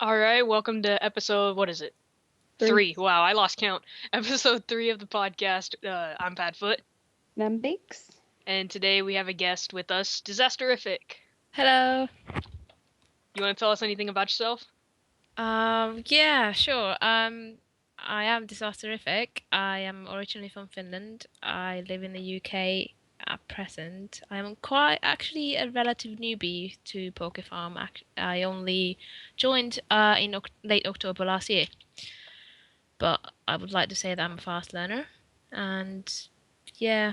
All right, welcome to episode, what is it? Three. Three. Wow, I lost count. Episode 3 of the podcast. I'm Padfoot, And Bayx. and today we have a guest with us, Disasterrific. Hello. You want to tell us anything about yourself? Yeah, sure. I am Disasterrific. I am originally from Finland. I live in the UK at present. I'm quite actually a relative newbie to Poke Farm. I only joined in late October last year, but I would like to say that I'm a fast learner, and yeah,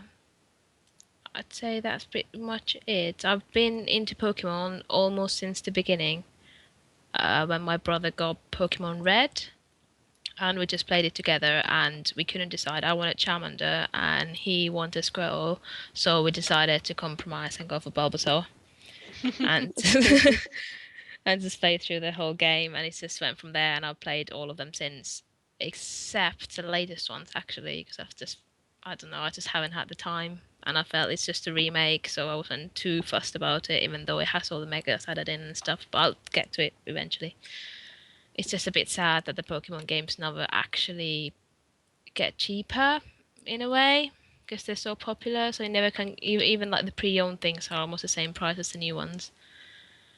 I'd say that's pretty much it. I've been into Pokemon almost since the beginning. When my brother got Pokemon Red, and we just played it together, and we couldn't decide. I wanted Charmander, and he wanted Squirtle, so we decided to compromise and go for Bulbasaur, and and just played through the whole game, and it just went from there. And I've played all of them since, except the latest ones actually, because I don't know, I just haven't had the time. And I felt it's just a remake, so I wasn't too fussed about it, even though it has all the megas added in and stuff. But I'll get to it eventually. It's just a bit sad that the Pokemon games never actually get cheaper in a way because they're so popular. So you never can even like the pre-owned things are almost the same price as the new ones.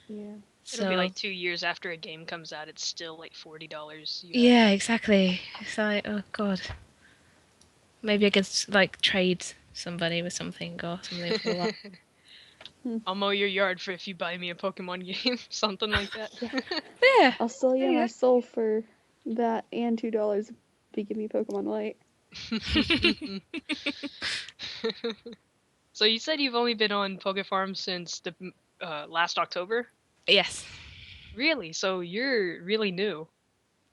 Yeah. It'll be So like 2 years after a game comes out, it's still like $40 US. yeah, exactly. It's like, oh god, maybe I could like trade somebody with something or something for that. I'll mow your yard for if you buy me a Pokemon game, something like that. Yeah. Yeah, I'll sell you yeah. my soul for that and $2 if you give me Pokemon White. So you said you've only been on Poke Farm since the last October? Yes, Really? So you're really new.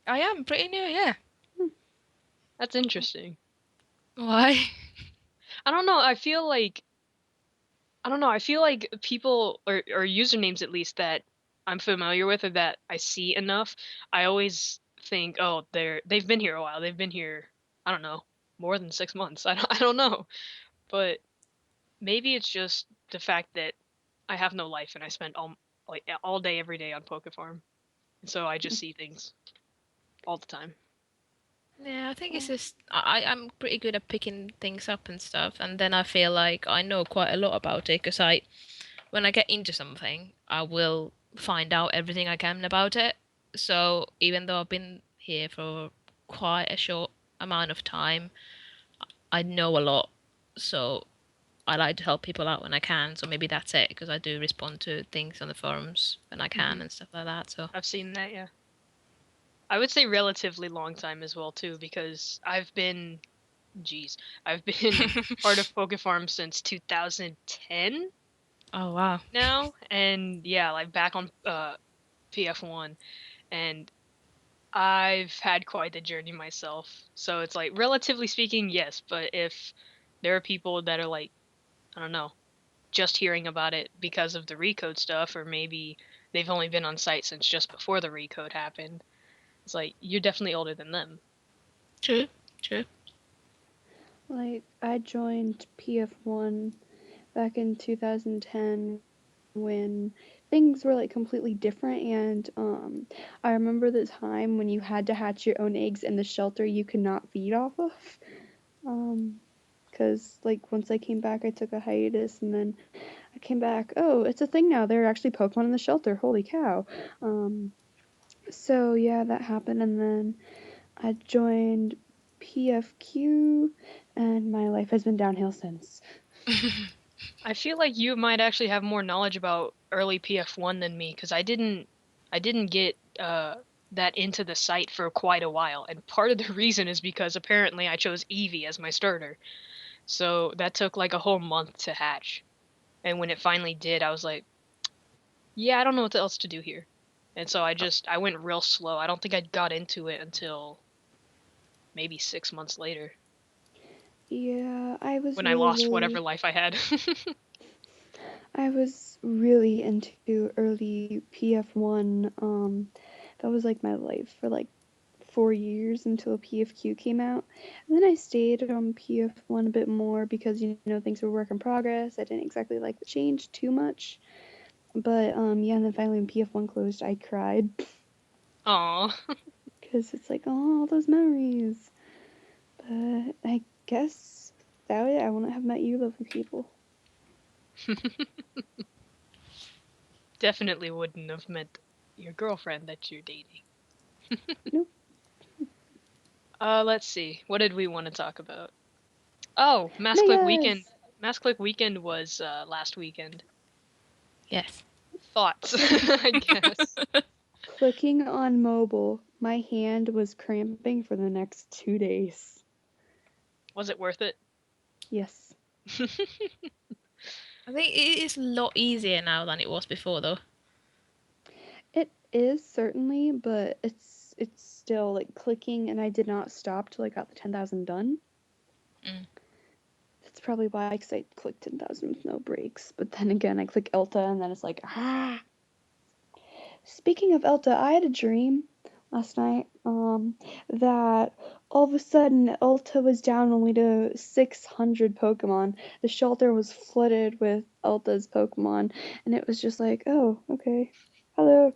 I am pretty new. Yeah. That's interesting. Why? I don't know. I feel like people or usernames at least that I'm familiar with or that I see enough, I always think, oh, they've been here a while. They've been here, I don't know, more than 6 months. I don't know. But maybe it's just the fact that I have no life and I spend all day every day on Poke Farm. And so I just see things all the time. Yeah, I think it's just I'm pretty good at picking things up and stuff, and then I feel like I know quite a lot about it because I, when I get into something, I will find out everything I can about it. So even though I've been here for quite a short amount of time, I know a lot. So I like to help people out when I can. So maybe that's it because I do respond to things on the forums when I can and stuff like that. So I've seen that, yeah. I would say relatively long time as well too, because I've been part of Poke Farm since 2010 oh wow. now, and yeah, like back on PF1, and I've had quite the journey myself. So it's like relatively speaking, yes, but if there are people that are like, I don't know, just hearing about it because of the recode stuff, or maybe they've only been on site since just before the recode happened, it's like you're definitely older than them. True. True. Like, I joined PF1 back in 2010 when things were like completely different, and I remember the time when you had to hatch your own eggs in the shelter you could not feed off of. Because like once I came back I took a hiatus, and then I came back, oh, it's a thing now, there are actually Pokemon in the shelter, holy cow. So yeah, that happened, and then I joined PFQ, and my life has been downhill since. I feel like you might actually have more knowledge about early PF1 than me, because I didn't get that into the site for quite a while, and part of the reason is because apparently I chose Eevee as my starter. So that took like a whole month to hatch. And when it finally did, I was like, yeah, I don't know what else to do here. And so I went real slow. I don't think I got into it until maybe 6 months later Yeah, I was when I really, lost really whatever life I had. I was really into early PF1. That was like my life for like 4 years until PFQ came out. And then I stayed on PF1 a bit more because, things were work in progress. I didn't exactly like the change too much. But, yeah, and then finally when PF1 closed, I cried. Aw. because it's like, oh, all those memories. But I guess that way I wouldn't have met you lovely people. Definitely wouldn't have met your girlfriend that you're dating. Nope. Let's see. What did we want to talk about? Oh, Mass Click Weekend. Megas! Mass Click Weekend was last weekend. Yes. Thoughts, I guess. Clicking on mobile, my hand was cramping for the next 2 days. Was it worth it? Yes. I think it is a lot easier now than it was before, though. It is certainly, but it's still like clicking, and I did not stop till I got the 10,000 done. Mm. That's probably why I clicked 10,000 with no breaks. But then again, I click Elta, and then it's like, ah. Speaking of Elta, I had a dream last night that all of a sudden Elta was down only to 600 Pokemon. The shelter was flooded with Elta's Pokemon, and it was just like, oh, okay. Hello.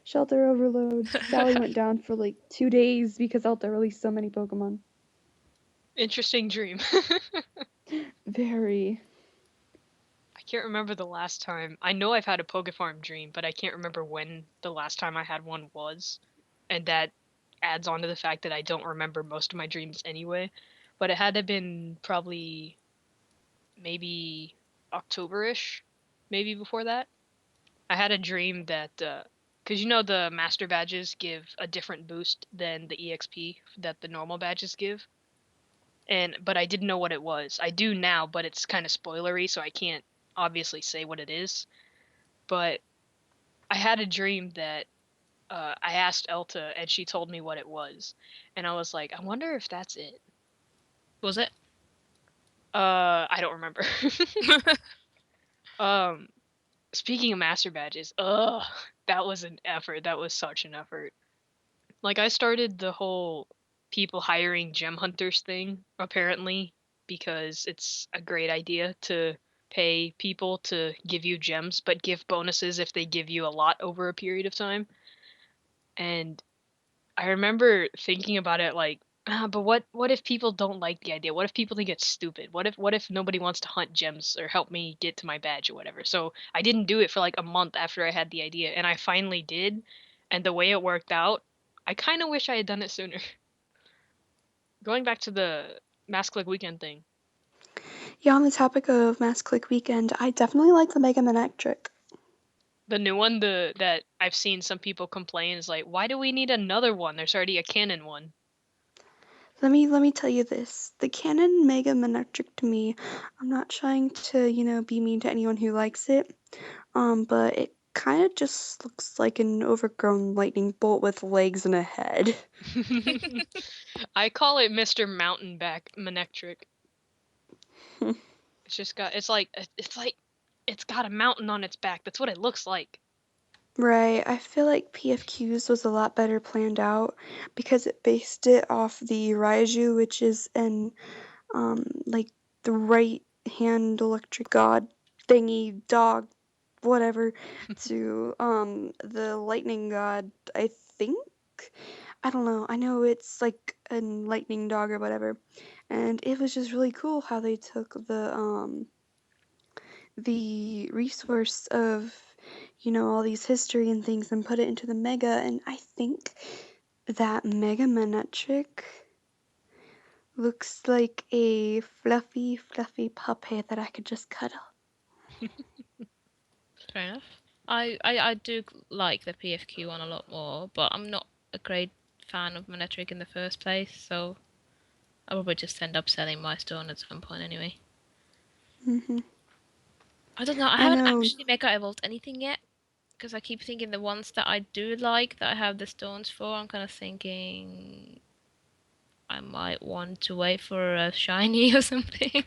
Shelter overload. Sally went down for like 2 days because Elta released so many Pokemon. Interesting dream. Very. I can't remember the last time. I know I've had a Pokefarm dream, but I can't remember when the last time I had one was. And that adds on to the fact that I don't remember most of my dreams anyway. But it had to have been probably maybe October-ish, maybe before that. I had a dream that because you know the master badges give a different boost than the EXP that the normal badges give. And but I didn't know what it was. I do now, but it's kind of spoilery, so I can't obviously say what it is. But I had a dream that I asked Elta and she told me what it was. And I was like, I wonder if that's it. Was it? I don't remember. um Speaking of master badges, that was an effort. That was such an effort. Like I started the whole people hiring gem hunters thing apparently because it's a great idea to pay people to give you gems but give bonuses if they give you a lot over a period of time. And I remember thinking about it like, but what if people don't like the idea? What if people think it's stupid? What if nobody wants to hunt gems or help me get to my badge or whatever? So I didn't do it for like a month after I had the idea, and I finally did, and the way it worked out, I kind of wish I had done it sooner. Going back to the Mass Click Weekend thing, Yeah, on the topic of Mass Click Weekend, I definitely like the Mega Manectric. the new one, the that I've seen some people complain is like, why do we need another one? There's already a canon one. Let me tell you this. The canon Mega Manectric to me, I'm not trying to, be mean to anyone who likes it, but it kind of just looks like an overgrown lightning bolt with legs and a head. I call it Mr. Mountainback Manectric. It's just got it's got a mountain on its back. That's what it looks like. Right, I feel like PFQ's was a lot better planned out because it based it off the Raiju, which is an like the right hand electric god thingy dog whatever to the lightning god, I think. I don't know. I know it's like a lightning dog or whatever. And it was just really cool how they took the resource of all these history and things and put it into the mega, and I think that Mega Manectric looks like a fluffy, fluffy puppy that I could just cuddle. Fair enough. I do like the PFQ one a lot more, but I'm not a great fan of Monetric in the first place, so I'll probably just end up selling my stone at some point anyway. Hmm. I don't know, I I haven't know. actually Mega Evolved anything yet, because I keep thinking the ones that I do like, that I have the stones for, I'm kind of thinking I might want to wait for a shiny or something.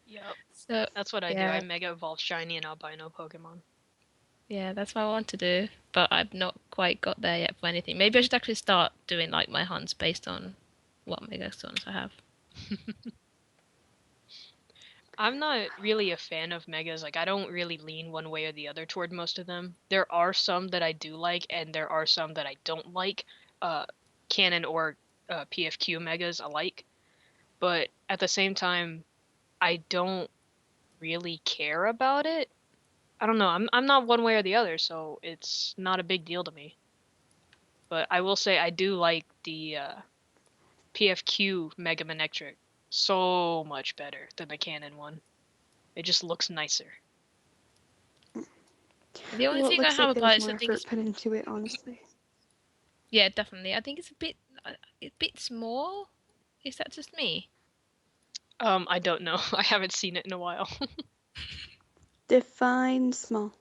Yep. So, That's what I do. I yeah, mega evolve shiny and albino Pokemon. yeah, that's what I want to do, but I've not quite got there yet for anything. Maybe I should actually start doing like my hunts based on what Mega Stones I have. I'm not really a fan of megas. Like, I don't really lean one way or the other toward most of them. There are some that I do like, and there are some that I don't like. Uh, Canon or PFQ megas alike. But at the same time, I don't really care about it. I don't know. I'm not one way or the other, so it's not a big deal to me. But I will say I do like the PFQ Mega Manectric so much better than the Canon one. It just looks nicer. The only Well, it thing I looks have like there about was it is I more think effort it's put into it, honestly. yeah, definitely. I think it's a bit small. Is that just me? I don't know. I haven't seen it in a while. Define small.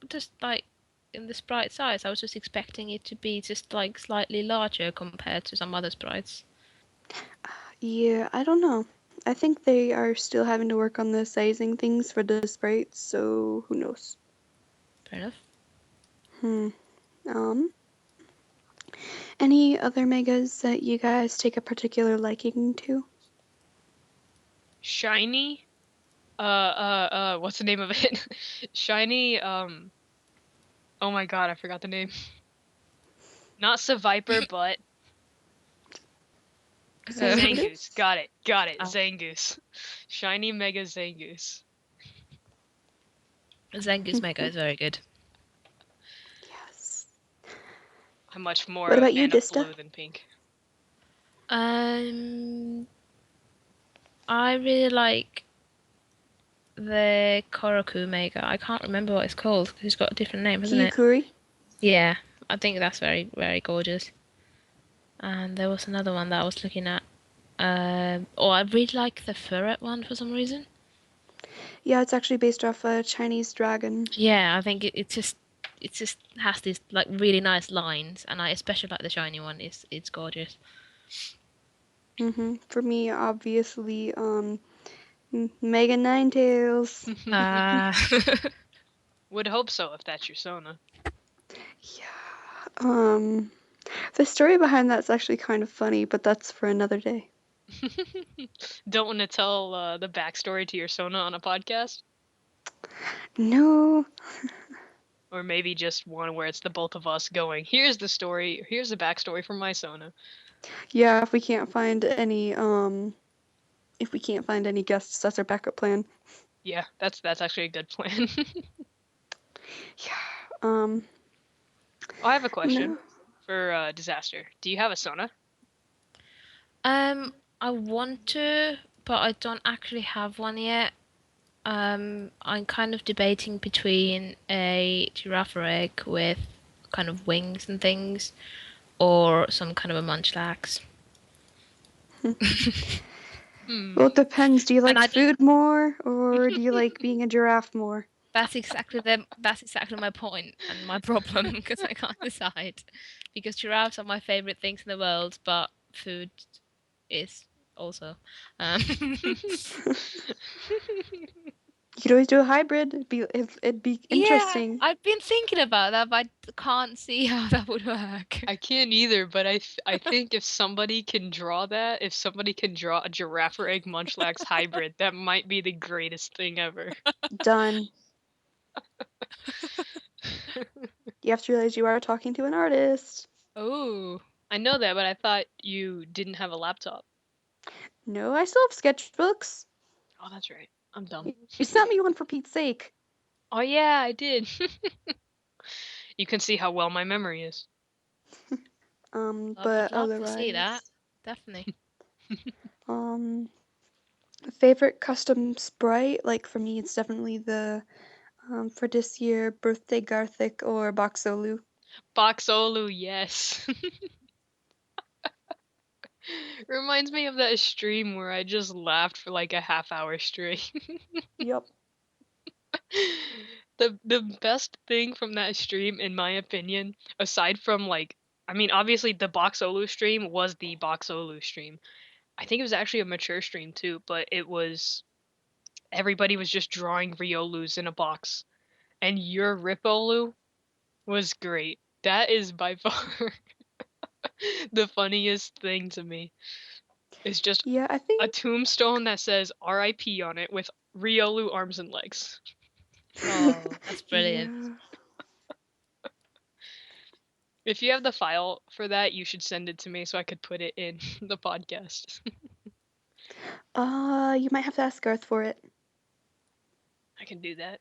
Just like in the sprite size, I was just expecting it to be just like slightly larger compared to some other sprites. Yeah, I don't know. I think they are still having to work on the sizing things for the sprites, so who knows? Fair enough. Hmm. Um, any other megas that you guys take a particular liking to? Shiny? What's the name of it? Shiny, oh my god, I forgot the name. Not Seviper, but Zangoose. Zangoose? Got it, Oh, Zangoose. Shiny Mega Zangoose. Zangoose Mega is very good. Yes. I'm much more What a about you, fan of Dista? blue than pink. Um, I really like the Koroku Mega. I can't remember what it's called. It's got a different name, hasn't it? Kiyukuri? Yeah, I think that's very, very gorgeous. And there was another one that I was looking at. Oh, I really like the ferret one for some reason. Yeah, it's actually based off a Chinese dragon. Yeah, I think it just has these like really nice lines, and I especially like the shiny one. It's gorgeous. For me, obviously, Mega Ninetales. Uh, Would hope so if that's your Sona. Yeah. The story behind that's actually kind of funny, but that's for another day. Don't want to tell the backstory to your Sona on a podcast? No. Or maybe just one where it's the both of us going, here's the story, here's the backstory from my Sona. Yeah, if we can't find any guests, that's our backup plan. Yeah, that's actually a good plan. Yeah. Oh, I have a question No. for Disaster. Do you have a Sona? um, I want to, but I don't actually have one yet. I'm kind of debating between a giraffe egg with kind of wings and things, or some kind of a munchlax. Hmm. Well, it depends. Do you And like I don't. food more, or do you like being a giraffe more? That's exactly my point and my problem because I can't decide. Because giraffes are my favorite things in the world, but food is also. Um, You could always do a hybrid. It'd be yeah, interesting. I've been thinking about that, but I can't see how that would work. I can't either, but I think if somebody can draw that, if somebody can draw a giraffe egg munchlax hybrid, that might be the greatest thing ever. Done. You have to realize you are talking to an artist. Oh, I know that, but I thought you didn't have a laptop. No, I still have sketchbooks. Oh, that's right. I'm dumb. You sent me one for Pete's sake. Oh yeah, I did. You can see how well my memory is. Would But love to see that. otherwise, Definitely. um, favorite custom sprite, like for me, it's definitely the for this year birthday Garthik or Boxolu. Boxolu, yes. Reminds me of that stream where I just laughed for like a half hour straight. Yep. The best thing from that stream, in my opinion, aside from like, I mean, obviously the Boxolu stream was the Boxolu stream. I think it was actually a mature stream too, but it was everybody was just drawing Riolus in a box, and your Ripolu was great. That is by far the funniest thing to me. It's just Yeah, I a think. tombstone that says R.I.P. on it with Riolu arms and legs. Oh, that's brilliant. Yeah. If you have the file for that, you should send it to me so I could put it in the podcast. You might have to ask Garth for it. I can do that.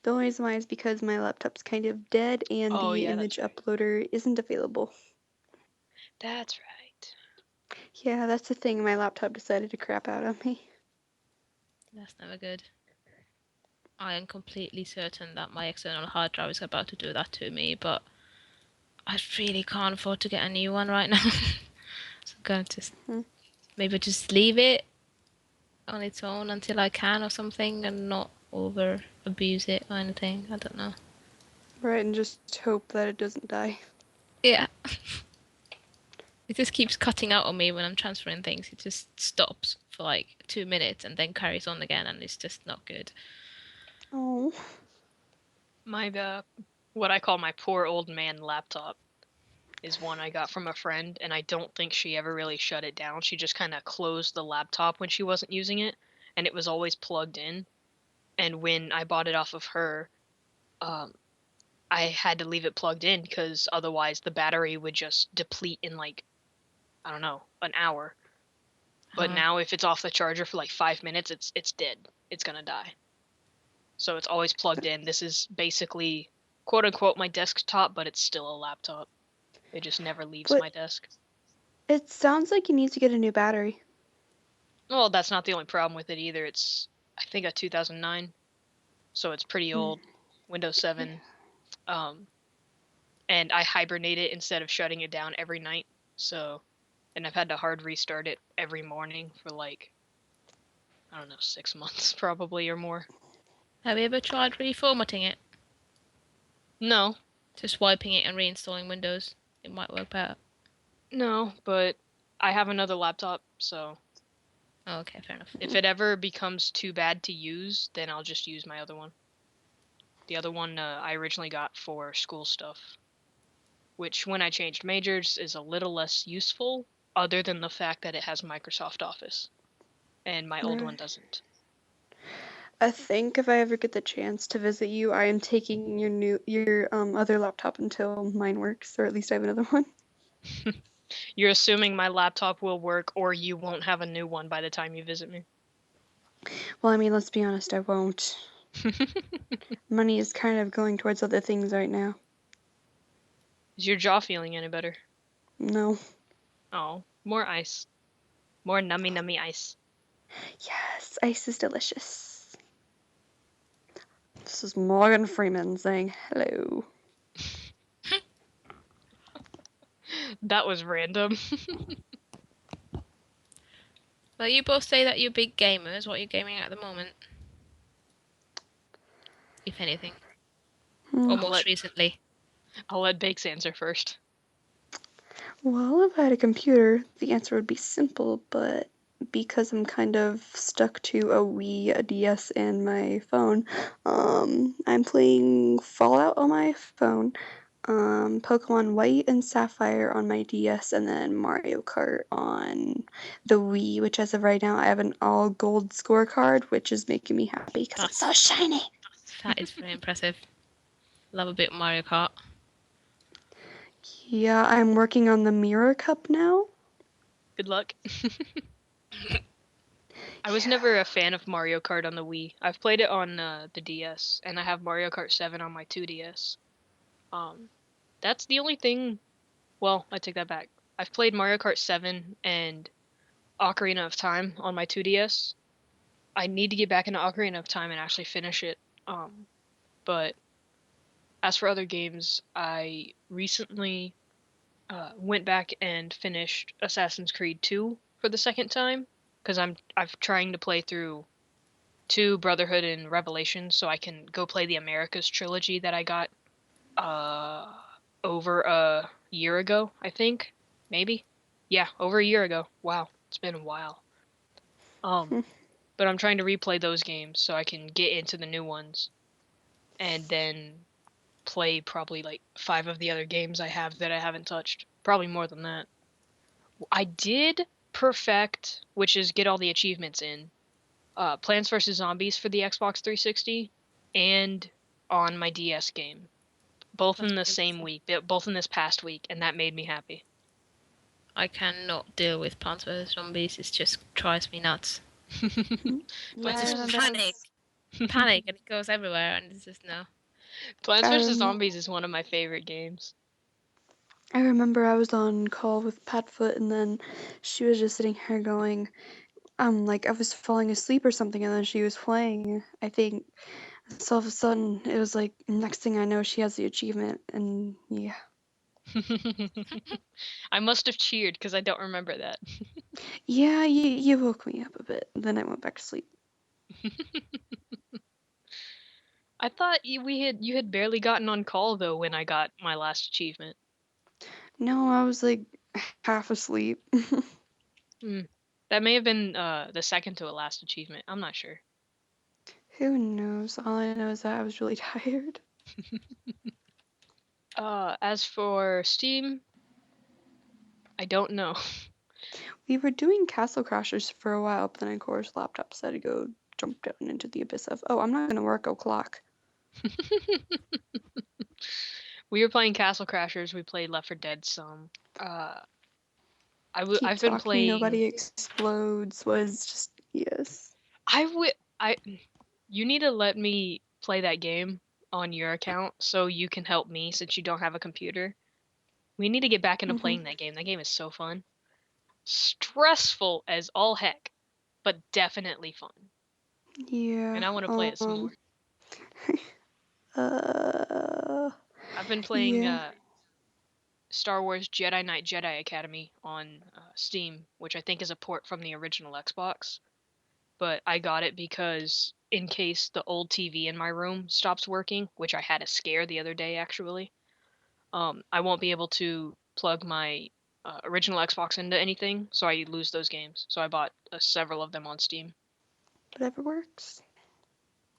The only reason why is because my laptop's kind of dead and Oh, the yeah, that's image right. uploader isn't available. That's right. Yeah, that's the thing. My laptop decided to crap out on me. That's never good. I am completely certain that my external hard drive is about to do that to me, but I really can't afford to get a new one right now. So I'm going to maybe just leave it on its own until I can or something and not over abuse it or anything. I don't know. Right, and just hope that it doesn't die. Yeah. It just keeps cutting out on me when I'm transferring things. It just stops for like 2 minutes and then carries on again, and it's just not good. Oh. My what I call my poor old man laptop is one I got from a friend, and I don't think she ever really shut it down. She just kind of closed the laptop when she wasn't using it, and it was always plugged in. And when I bought it off of her, um, I had to leave it plugged in because otherwise the battery would just deplete in like, I don't know, an hour. But Huh. now if it's off the charger for like 5 minutes, it's dead. It's gonna die. So it's always plugged in. This is basically quote unquote my desktop, but it's still a laptop. It just never leaves But my desk. it sounds like you need to get a new battery. Well, that's not the only problem with it either. It's I think a 2009, so it's pretty Hmm. old. Windows Yeah. 7. Um, and I hibernate it instead of shutting it down every night. So, and I've had to hard restart it every morning for like, I don't know, 6 months probably or more. Have you ever tried reformatting it? No, Just wiping it and reinstalling Windows? It might work better. no, but I have another laptop, so Oh, okay, fair enough. if it ever becomes too bad to use, then I'll just use my other one. The other one I originally got for school stuff, which when I changed majors is a little less useful, other than the fact that it has Microsoft Office, and my old one Right. doesn't. I think if I ever get the chance to visit you, I am taking your other laptop until mine works, or at least I have another one. You're assuming my laptop will work or you won't have a new one by the time you visit me. Well, I mean, let's be honest, I won't. Money is kind of going towards other things right now. Is your jaw feeling any better? No. Oh, more ice. More nummy nummy ice. Yes, ice is delicious. This is Morgan Freeman saying hello. That was random. Well, you both say that you're big gamers. What are you gaming at the moment? If anything. Or Hmm. I'll most let recently? I'll let Bakes answer first. Well, if I had a computer, the answer would be simple, but because I'm kind of stuck to a Wii, a DS, and my phone, I'm playing Fallout on my phone, Pokemon White and Sapphire on my DS, and then Mario Kart on the Wii, which as of right now, I have an all gold scorecard, which is making me happy because it's That's so shiny. that is very impressive. Love a bit of Mario Kart. Yeah, I'm working on the Mirror Cup now. Good luck. I was Yeah. never a fan of Mario Kart on the Wii. I've played it on the DS, and I have Mario Kart 7 on my 2DS. Um, that's the only thing. Well, I take that back. I've played Mario Kart 7 and Ocarina of Time on my 2DS. I need to get back into Ocarina of Time and actually finish it. But as for other games, I recently went back and finished Assassin's Creed 2 for the second time because I'm trying to play through 2 Brotherhood and Revelation so I can go play the Americas trilogy that I got uh over a year ago, I think. Maybe. Yeah, over a year ago. Wow, it's been a while. Um, but I'm trying to replay those games so I can get into the new ones and then play probably like 5 of the other games I have that I haven't touched. Probably more than that. I did perfect, which is get all the achievements in. Plants vs Zombies for the Xbox 360, and on my DS game. Both That's in the pretty same awesome. week, both in this past week, and that made me happy. I cannot deal with Plants vs Zombies. It just drives me nuts. I Plants just Yeah, vs. that panic, was. panic, and it goes everywhere, and it's just no. Plants I vs rem- Zombies is one of my favorite games. I remember I was on call with Padfoot, and then she was just sitting here going, like I was falling asleep or something, and then she was playing, I think. So all of a sudden, it was like, next thing I know, she has the achievement, and yeah. I must have cheered because I don't remember that. Yeah, you woke me up a bit. Then I went back to sleep. I thought you had barely gotten on call though when I got my last achievement. No, I was like half asleep. Hmm. That may have been the second to a last achievement. I'm not sure. Who knows? All I know is that I was really tired. As for Steam, I don't know. We were doing Castle Crashers for a while, but then of course laptop decided to go jump down into the abyss of, oh, I'm not gonna work o'clock. We were playing Castle Crashers. We played Left 4 Dead some. Uh, Keep I've been talking, playing. nobody explodes was just yes. I would I. You need to let me play that game on your account so you can help me since you don't have a computer. We need to get back into Hmm. playing that game. That game is so fun. Stressful as all heck, but definitely fun. Yeah. And I want to play it some more. Uh. I've been playing Yeah. Star Wars Jedi Knight Jedi Academy on Steam, which I think is a port from the original Xbox. But I got it because in case the old TV in my room stops working, which I had a scare the other day actually, I won't be able to plug my original Xbox into anything, so I lose those games. So I bought several of them on Steam. Whatever works.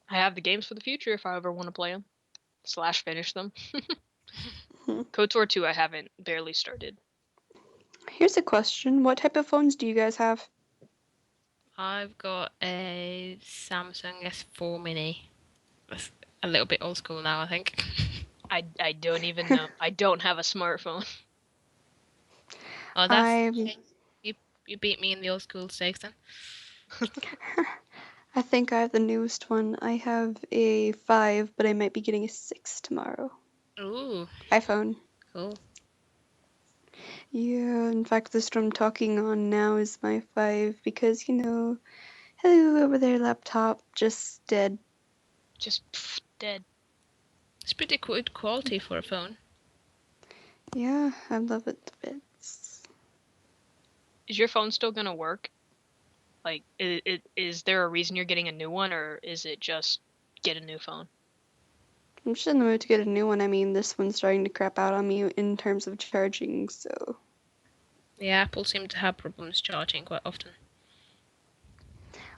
I have the games for the future if I ever want to play them slash finish them. Hmm. KOTOR 2 I haven't barely started. Here's a question: what type of phones do you guys have? I've got a Samsung S4 Mini. That's a little bit old school now, I think. I don't even know. I don't have a smartphone. Oh, that's I okay. You beat me in the old school stakes then. I think I have the newest one. I have a 5, but I might be getting a 6 tomorrow. Ooh, iPhone. cool. Yeah, in fact, this one I'm talking on now is my 5 because, hello over there, laptop, just dead. Just dead. It's pretty good quality for a phone. Yeah, I love it to bits. Is your phone still gonna work? Like, is there a reason you're getting a new one, or is it just get a new phone? I'm just in the mood to get a new one. I mean, this one's starting to crap out on me in terms of charging, so. Yeah, Apple seem to have problems charging quite often.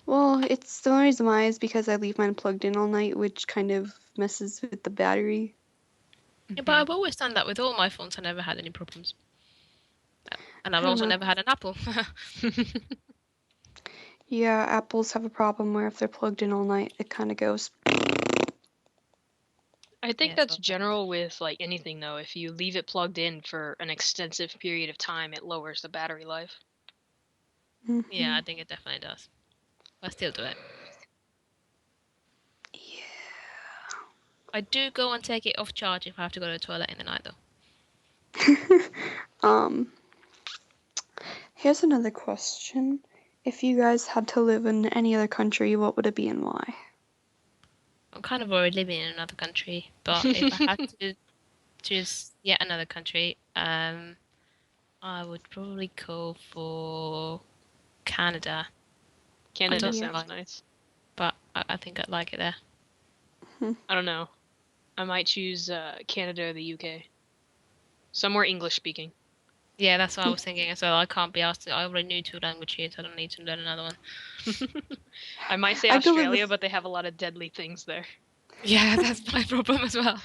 Well, it's the only reason why is because I leave mine plugged in all night, which kind of messes with the battery. Yeah, but I've always done that with all my phones. I never had any problems. And I I've don't also know. never had an Apple. Yeah, apples have a problem where if they're plugged in all night, it kind of goes. I think Yeah, so that's general with like anything though. If you leave it plugged in for an extensive period of time, it lowers the battery life. yeah, Hmm. I think it definitely does. I still do it. Yeah. I do go and take it off charge if I have to go to the toilet in the night, though. um, Here's another question. If you guys had to live in any other country, what would it be and why? I'm kind of already living in another country, but if I had to choose yet another country, I would probably go for Canada. I Canada don't know Yeah. sounds why, nice. but I think I'd like it there. Hmm. I don't know. I might choose Canada or the UK. Somewhere English speaking. Yeah, that's what I was thinking as well. I can't be asked to. I already knew two languages. I don't need to learn another one. I might say I'd go live Australia, with but they have a lot of deadly things there. Yeah, that's my problem as well.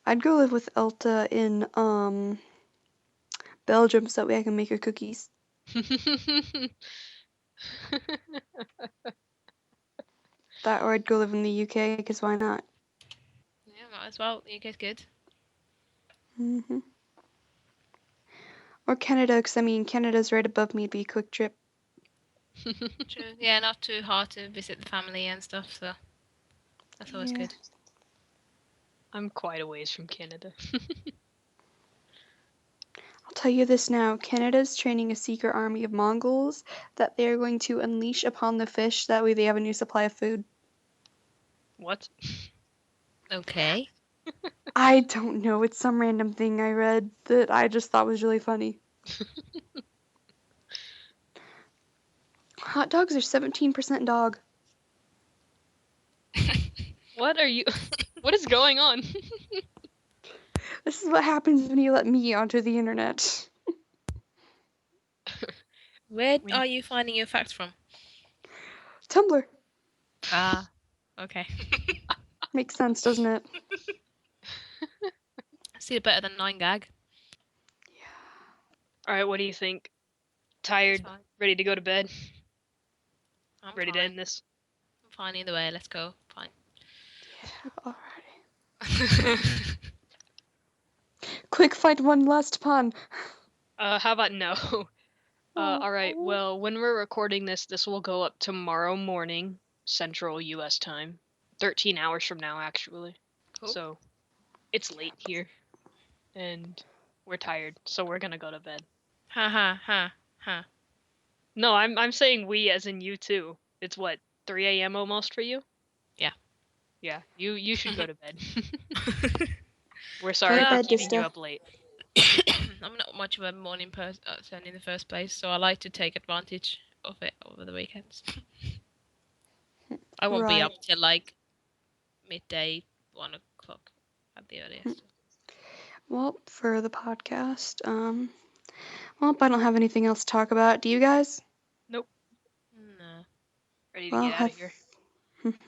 I'd go live with Elta in Belgium so that way I can make her cookies. That or I'd go live in the UK, because why not? Yeah, might as well. The UK's good. Hmm. Or Canada, because I mean, Canada's right above me, it'd be a quick trip. True. Yeah, not too hard to visit the family and stuff, so that's always Yeah. good. I'm quite a ways from Canada. I'll tell you this now, Canada's training a secret army of Mongols that they are going to unleash upon the fish, that way they have a new supply of food. What? Okay. I don't know, it's some random thing I read that I just thought was really funny. Hot dogs are 17% dog. What are you? What is going on? This is what happens when you let me onto the internet. Where When are you finding your facts from? Tumblr. Ah, okay. Makes sense, doesn't it? Still better than 9gag. All right, what do you think? It's Tired? fine. Ready to go to bed? I'm Ready to fine. end this? I'm fine either way. Let's go. Fine. Alrighty. Quick, find one last pun. How about no? All right. Oh. Well, when we're recording this, this will go up tomorrow morning, Central U.S. time. 13 hours from now, actually. Cool. So, it's late here, and we're tired, so we're gonna go to bed. Ha ha ha ha. No, I'm saying we as in you too. It's what, 3 a.m. almost for you? Yeah. Yeah, you should go to bed. We're Go sorry to for bed, keeping you Dista. up late. I'm not much of a morning person in the first place, so I like to take advantage of it over the weekends. I won't be Right. up till like midday, 1 o'clock at the earliest. Well, for the podcast, well, I don't have anything else to talk about. Do you guys? Nope. No. Ready to Well, get out of here.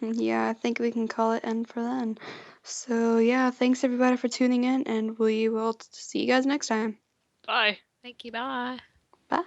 yeah, I think we can call it end for then. So, yeah, thanks everybody for tuning in, and we will see you guys next time. Bye. Thank you. Bye. Bye.